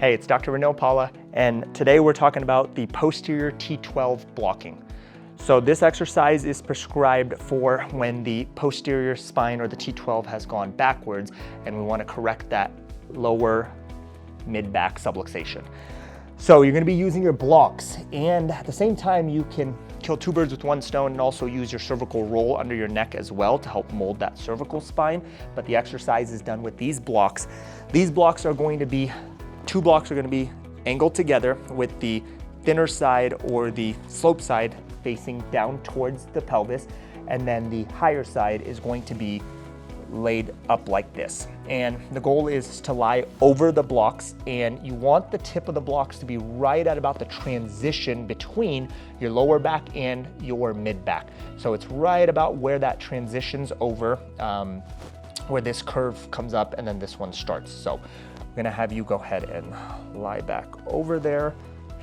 Hey, it's Dr. Renaud Paula, and today we're talking about the posterior T12 blocking. So this exercise is prescribed for when the posterior spine or the T12 has gone backwards and we want to correct that lower mid-back subluxation. So you're going to be using your blocks, and at the same time you can kill two birds with one stone and also use your cervical roll under your neck as well to help mold that cervical spine. But the exercise is done with these blocks. These blocks are going to be, two blocks are going to be angled together with the thinner side or the slope side facing down towards the pelvis, and then the higher side is going to be laid up like this. And the goal is to lie over the blocks, and you want the tip of the blocks to be right at about the transition between your lower back and your mid back. So it's right about where that transitions over, where this curve comes up and then this one starts. So I'm gonna have you go ahead and lie back over there,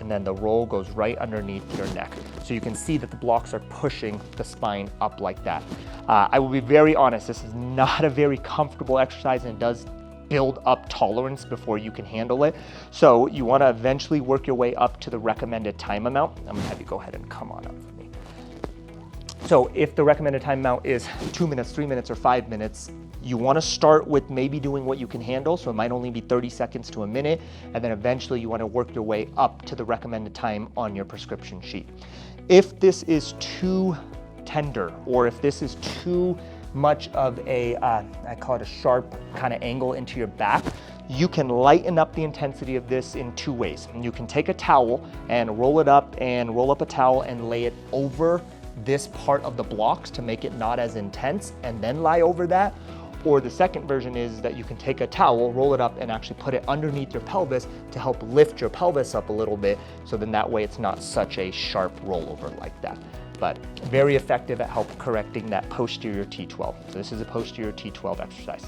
and then the roll goes right underneath your neck. So you can see that the blocks are pushing the spine up like that. I will be very honest, this is not a very comfortable exercise, and it does build up tolerance before you can handle it. So you wanna eventually work your way up to the recommended time amount. I'm gonna have you go ahead and come on up for me. So if the recommended time amount is 2 minutes, 3 minutes, or 5 minutes, you want to start with maybe doing what you can handle, so it might only be 30 seconds to a minute, and then eventually you want to work your way up to the recommended time on your prescription sheet. If this is too tender, or if this is too much of a, I call it a sharp kind of angle into your back, you can lighten up the intensity of this in two ways. You can take a towel and roll it up, and roll up a towel and lay it over this part of the blocks to make it not as intense, and then lie over that. Or the second version is that you can take a towel, roll it up, and actually put it underneath your pelvis to help lift your pelvis up a little bit, so then that way it's not such a sharp rollover like that. But very effective at help correcting that posterior T12. So this is a posterior T12 exercise.